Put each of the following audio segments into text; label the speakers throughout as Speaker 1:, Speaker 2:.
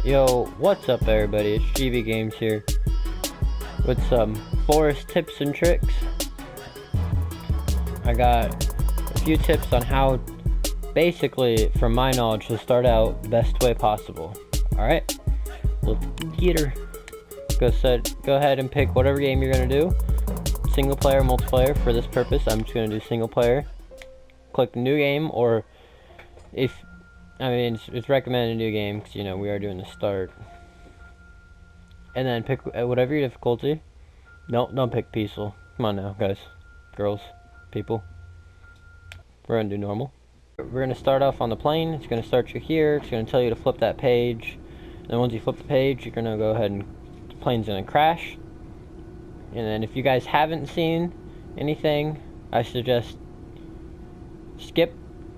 Speaker 1: Yo, what's up everybody, it's GB Games here with some forest tips and tricks. I got a few tips on how, basically, from my knowledge, to start out the best way possible. Alright, let's get her. Go ahead and pick whatever game you're going to do. Single player, multiplayer. For this purpose, I'm just going to do single player. Click new game, or it's recommended new game because, you know, we are doing the start. And then pick whatever your difficulty. Don't pick peaceful. Come on now, guys, girls, people. We're gonna do normal. We're gonna start off on the plane. It's gonna start you here. It's gonna tell you to flip that page. And then once you flip the page, you're gonna go ahead and the plane's gonna crash. And then if you guys haven't seen anything, I suggest skip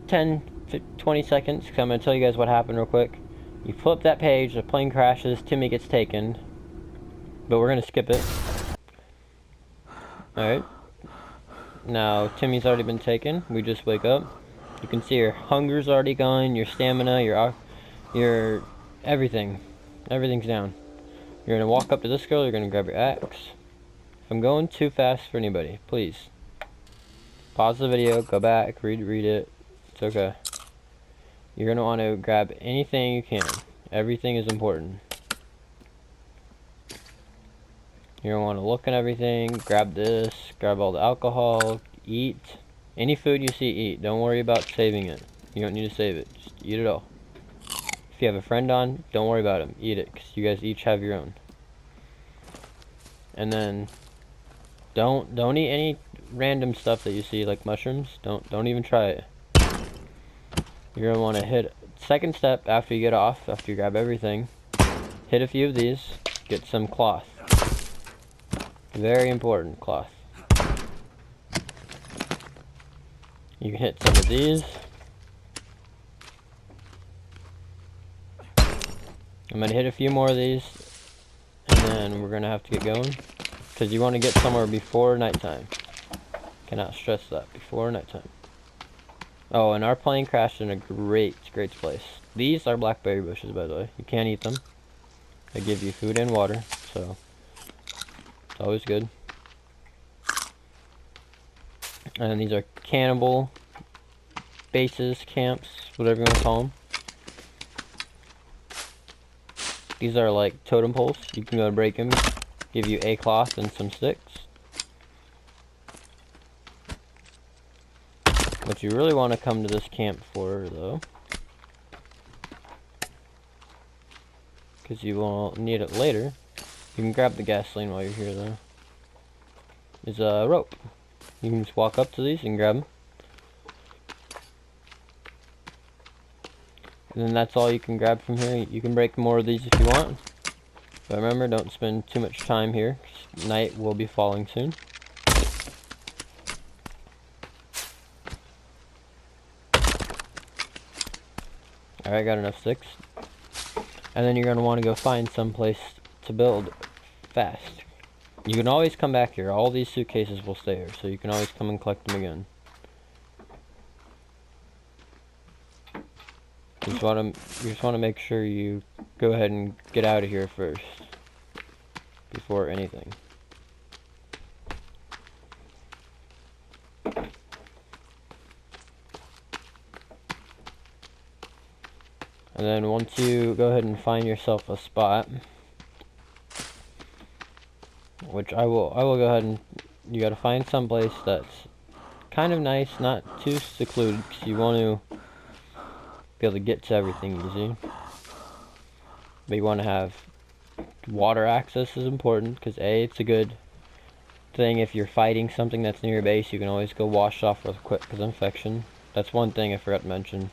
Speaker 1: 10-20 seconds, because I'm going to tell you guys what happened real quick. You flip that page, the plane crashes, Timmy gets taken, but we're going to skip it. Alright, now Timmy's already been taken. We just wake up. You can see your hunger's already gone, your stamina, your everything's down. You're going to walk up to this girl, you're going to grab your axe. If I'm going too fast for anybody, please pause the video, go back, read it. It's okay. You're going to want to grab anything you can. Everything is important. You're going to want to look at everything, grab this, grab all the alcohol, eat. Any food you see, eat. Don't worry about saving it. You don't need to save it. Just eat it all. If you have a friend on, don't worry about him. Eat it, because you guys each have your own. And then don't eat any random stuff that you see, like mushrooms. Don't even try it. You're gonna want to hit second step after you get off, after you grab everything. Hit a few of these, get some cloth. Very important, cloth. You can hit some of these. I'm gonna hit a few more of these, and then we're gonna have to get going, because you want to get somewhere before nighttime. Cannot stress that, before nighttime. Oh, and our plane crashed in a great place. These are blackberry bushes, by the way. You can't eat them. They give you food and water, so it's always good. And these are cannibal bases, camps, whatever you want to call them. These are like totem poles. You can go and break them. Give you a cloth and some sticks. What you really want to come to this camp for, though, because you will need it later, you can grab the gasoline while you're here, though, is a rope. You can just walk up to these and grab them. And then that's all you can grab from here. You can break more of these if you want. But remember, don't spend too much time here, 'cause night will be falling soon. Alright, got enough sticks. And then you're going to want to go find some place to build fast. You can always come back here. All these suitcases will stay here, so you can always come and collect them again. You just want to make sure you go ahead and get out of here first, before anything. And then once you go ahead and find yourself a spot, which I will go ahead and, you gotta find some place that's kind of nice, not too secluded, because you want to be able to get to everything easy. But you want to have water access is important, because it's a good thing if you're fighting something that's near your base. You can always go wash off real quick because of infection. That's one thing I forgot to mention.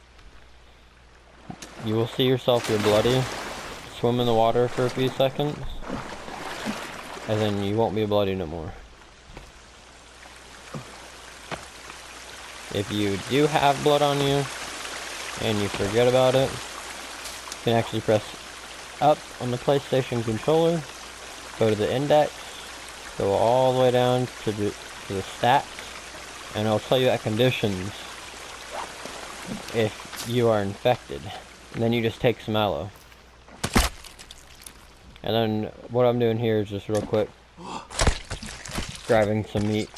Speaker 1: You will see yourself get bloody, swim in the water for a few seconds, and then you won't be bloody no more. If you do have blood on you, and you forget about it, you can actually press up on the PlayStation controller, go to the index, go all the way down to the stats, and it'll tell you at conditions if you are infected. And then you just take some aloe. And then what I'm doing here is just real quick grabbing some meat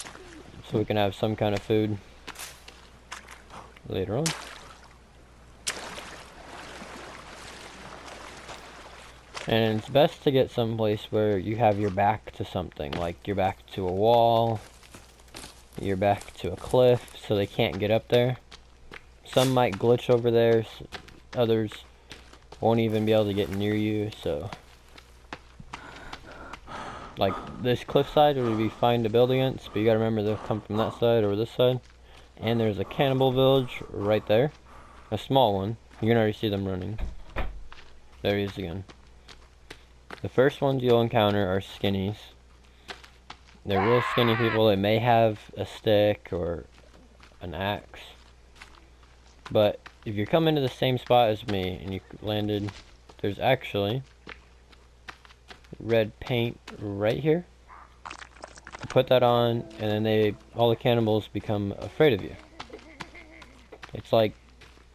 Speaker 1: so we can have some kind of food later on. And it's best to get someplace where you have your back to something, like your back to a wall, your back to a cliff, so they can't get up there. Some might glitch over there, others won't even be able to get near you, so... Like, this cliffside would be fine to build against, but you gotta remember they'll come from that side or this side. And there's a cannibal village right there. A small one. You can already see them running. There he is again. The first ones you'll encounter are skinnies. They're real skinny people. They may have a stick or an axe. But if you're coming to the same spot as me and you landed, there's actually red paint right here. You put that on and then all the cannibals become afraid of you. It's like,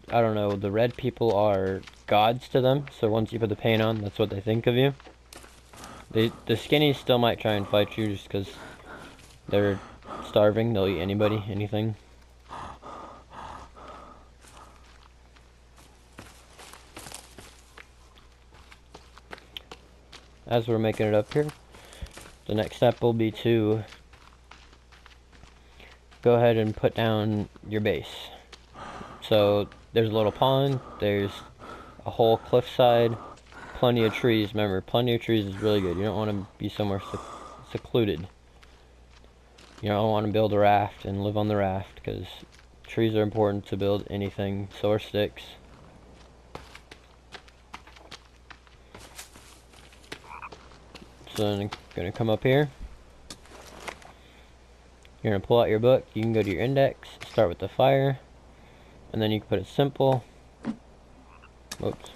Speaker 1: I don't know, the red people are gods to them, so once you put the paint on, that's what they think of you. The skinnies still might try and fight you just because they're starving. They'll eat anybody, anything. As we're making it up here, the next step will be to go ahead and put down your base. So there's a little pond, there's a whole cliffside, plenty of trees. Remember, plenty of trees is really good. You don't want to be somewhere secluded. You don't want to build a raft and live on the raft, because trees are important to build anything. So are sticks. So then I'm going to come up here. You're going to pull out your book. You can go to your index, start with the fire, and then you can put it simple. Whoops.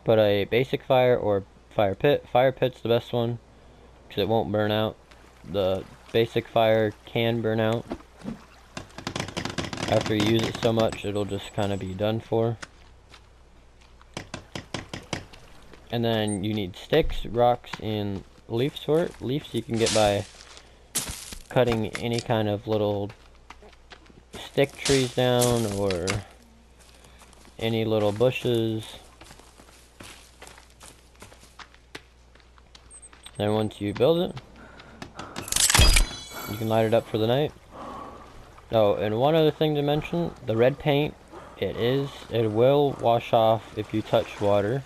Speaker 1: Put a basic fire or fire pit. Fire pit's the best one because it won't burn out. The basic fire can burn out. After you use it so much, it'll just kind of be done for. And then you need sticks, rocks, and leaves for it. Leaves you can get by cutting any kind of little stick trees down or any little bushes. Then once you build it, you can light it up for the night. Oh, and one other thing to mention, the red paint, it will wash off if you touch water.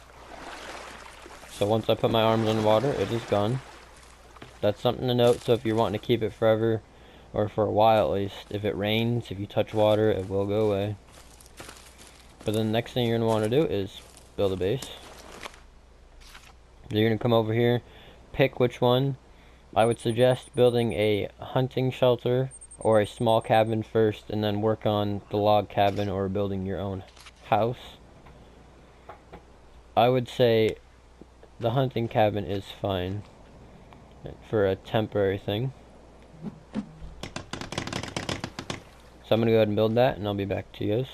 Speaker 1: So once I put my arms in water, it is gone. That's something to note, so if you're wanting to keep it forever, or for a while at least, if it rains, if you touch water, it will go away. But then the next thing you're going to want to do is build a base. You're going to come over here, pick which one. I would suggest building a hunting shelter or a small cabin first, and then work on the log cabin or building your own house. I would say the hunting cabin is fine for a temporary thing. So I'm going to go ahead and build that, and I'll be back to you guys.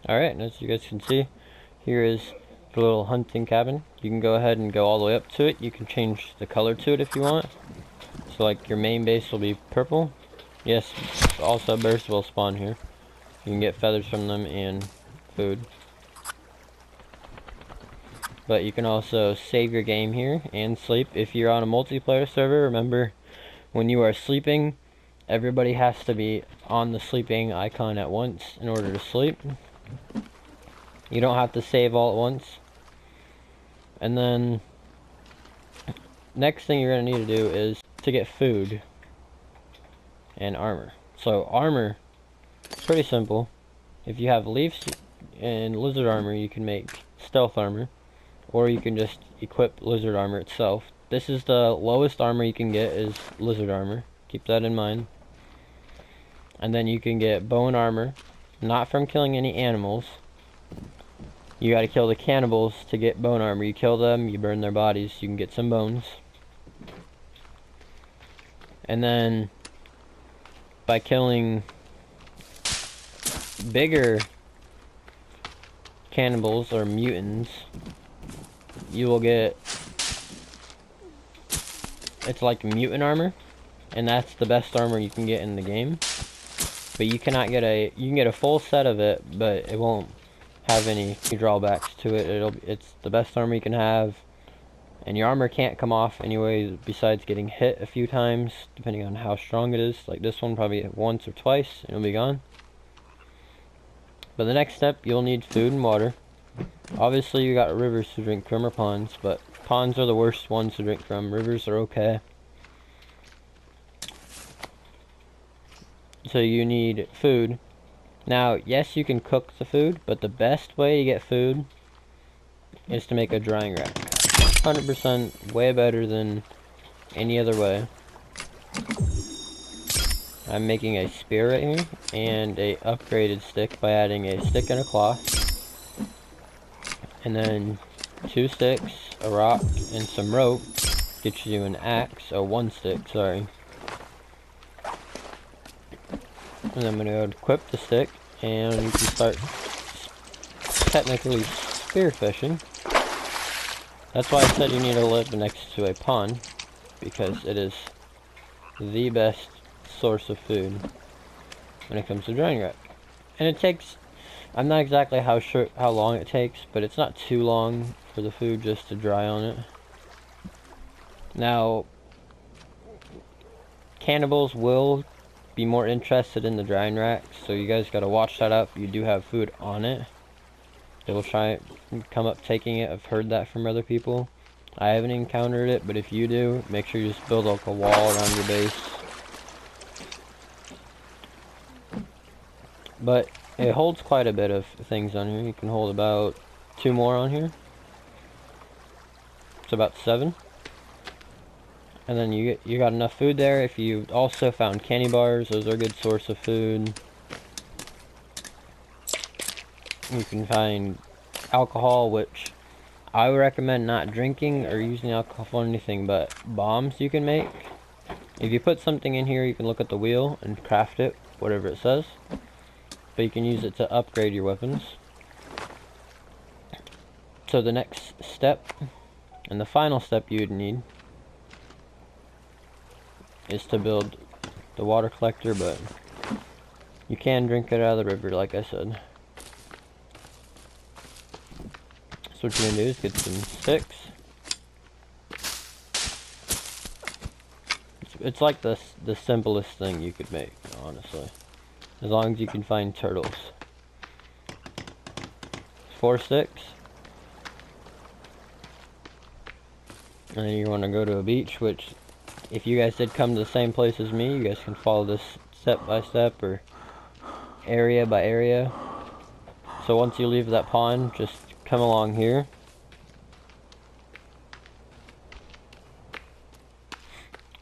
Speaker 1: Alright, and as you guys can see, here is the little hunting cabin. You can go ahead and go all the way up to it. You can change the color to it if you want. So like your main base will be purple. Yes, also birds will spawn here. You can get feathers from them and food. But you can also save your game here and sleep. If you're on a multiplayer server, remember when you are sleeping, everybody has to be on the sleeping icon at once in order to sleep. You don't have to save all at once. And then next thing you're going to need to do is to get food and armor. So armor, pretty simple. If you have leaves and lizard armor, you can make stealth armor, or you can just equip lizard armor itself. This is the lowest armor you can get, is lizard armor. Keep that in mind. And then you can get bone armor, not from killing any animals. You gotta kill the cannibals to get bone armor. You kill them, you burn their bodies, you can get some bones. And then by killing bigger cannibals or mutants, you will get, it's like mutant armor, and that's the best armor you can get in the game. But you cannot get you can get a full set of it, but it won't have any drawbacks to it. It's the best armor you can have, and your armor can't come off anyway besides getting hit a few times, depending on how strong it is. Like this one, probably once or twice, and it'll be gone. But the next step, you'll need food and water. Obviously, you got rivers to drink from or ponds, but ponds are the worst ones to drink from. Rivers are okay. So you need food. Now, yes, you can cook the food, but the best way to get food is to make a drying rack. 100% way better than any other way. I'm making a spear right here, and a upgraded stick by adding a stick and a cloth. And then 2 sticks, a rock, and some rope gets you an axe, 1 stick, sorry. And I'm going to equip the stick, and you can start technically spearfishing. That's why I said you need to live next to a pond, because it is the best source of food when it comes to drying rack. And it takes, I'm not exactly how long it takes, but it's not too long for the food just to dry on it. Now, cannibals will be more interested in the drying rack, so you guys gotta watch that out if you do have food on it. They will try and come up taking it. I've heard that from other people. I haven't encountered it, but if you do, make sure you just build like a wall around your base. But it holds quite a bit of things on here. You can hold about 2 more on here. It's about 7. And then you got enough food there. If you also found candy bars, those are a good source of food. You can find alcohol, which I would recommend not drinking or using alcohol for anything but bombs you can make. If you put something in here, you can look at the wheel and craft it, whatever it says. But you can use it to upgrade your weapons. So the next step, and the final step you'd need, is to build the water collector, but you can drink it out of the river, like I said. So what you're gonna do is get some sticks. It's like the simplest thing you could make, honestly, as long as you can find turtles. 4 sticks, and then you want to go to a beach, which, if you guys did come to the same place as me, you guys can follow this step by step or area by area. So once you leave that pond, just come along here.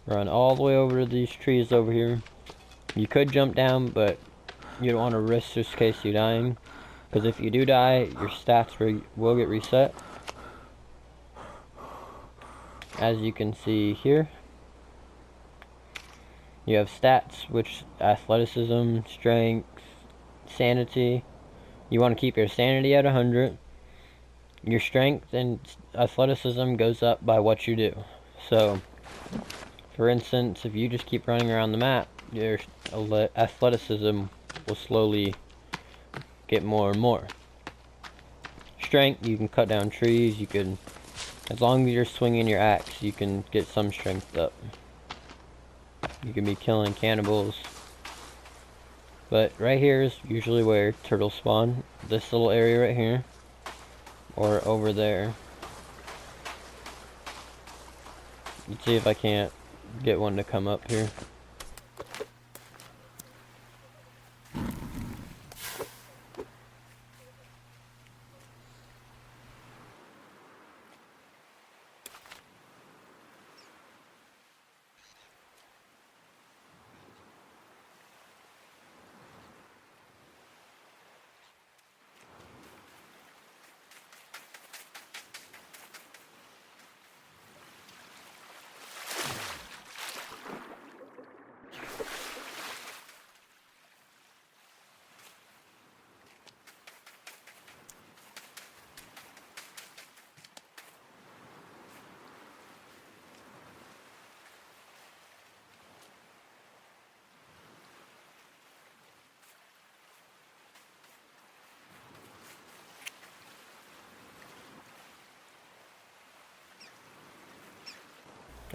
Speaker 1: Run all the way over to these trees over here. You could jump down, but you don't want to risk just in case you're dying. Because if you do die, your stats will get reset. As you can see here, you have stats, which athleticism, strength, sanity. You want to keep your sanity at 100. Your strength and athleticism goes up by what you do. So, for instance, if you just keep running around the map, your athleticism will slowly get more and more. Strength, you can cut down trees, you can, as long as you're swinging your axe, you can get some strength up. You can be killing cannibals. But right here is usually where turtles spawn. This little area right here. Or over there. Let's see if I can't get one to come up here.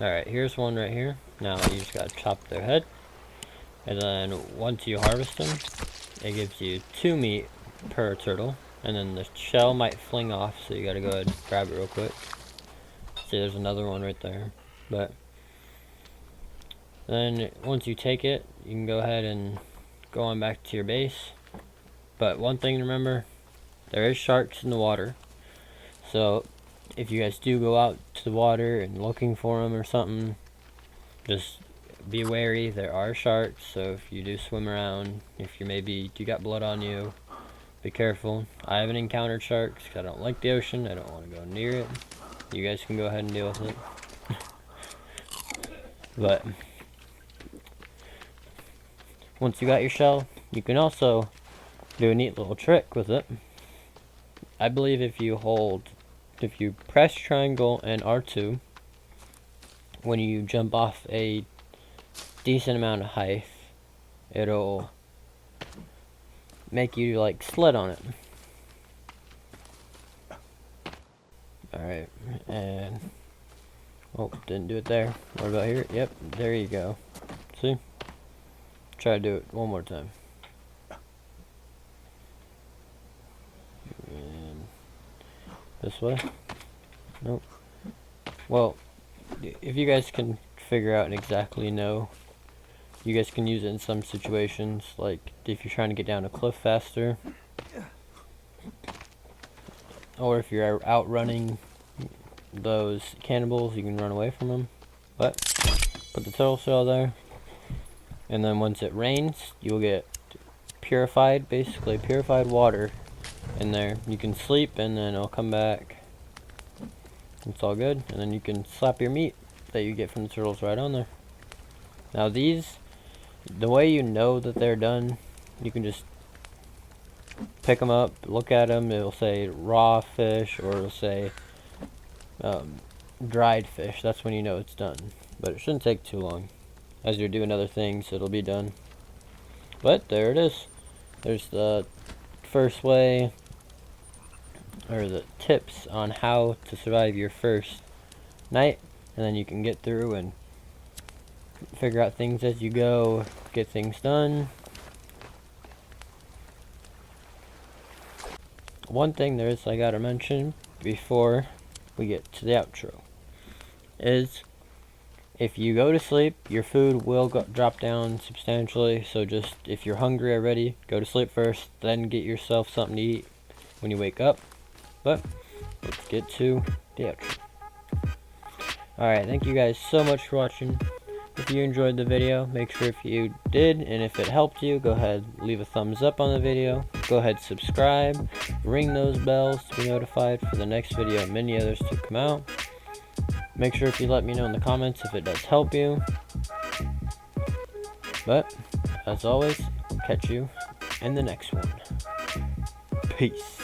Speaker 1: Alright, here's one right here. Now you just gotta chop their head. And then once you harvest them, it gives you 2 meat per turtle. And then the shell might fling off, so you gotta go ahead and grab it real quick. See, there's another one right there. But then once you take it, you can go ahead and go on back to your base. But one thing to remember, there is sharks in the water. So if you guys do go out to the water and looking for them or something, just be wary. There are sharks, so if you do swim around, if you got blood on you, be careful. I haven't encountered sharks because I don't like the ocean. I don't want to go near it. You guys can go ahead and deal with it. But once you got your shell, you can also do a neat little trick with it. I believe if you press triangle and R2 when you jump off a decent amount of height, it'll make you like sled on it. Alright, and oh, didn't do it there. What about here? Yep, there you go. See? Try to do it one more time. And this way? Nope. Well, if you guys can figure out and exactly know, you guys can use it in some situations, like if you're trying to get down a cliff faster, or if you're outrunning those cannibals, you can run away from them. But put the turtle shell there, and then once it rains, you'll get basically purified water in there. You can sleep, and then it'll come back. It's all good, and then you can slap your meat that you get from the turtles right on there. Now these, the way you know that they're done, you can just pick them up, look at them, it'll say raw fish, or it'll say dried fish. That's when you know it's done. But it shouldn't take too long. As you're doing other things, it'll be done. But there it is. There's the first way, or the tips on how to survive your first night, and then you can get through and figure out things as you go, get things done. One thing there is I gotta mention before we get to the outro is if you go to sleep, your food will drop down substantially. So just if you're hungry already, go to sleep first, then get yourself something to eat when you wake up. But let's get to the outro. Alright, thank you guys so much for watching. If you enjoyed the video, make sure if you did, and if it helped you, go ahead, leave a thumbs up on the video. Go ahead, subscribe, ring those bells to be notified for the next video and many others to come out. Make sure if you let me know in the comments if it does help you. But, as always, catch you in the next one. Peace.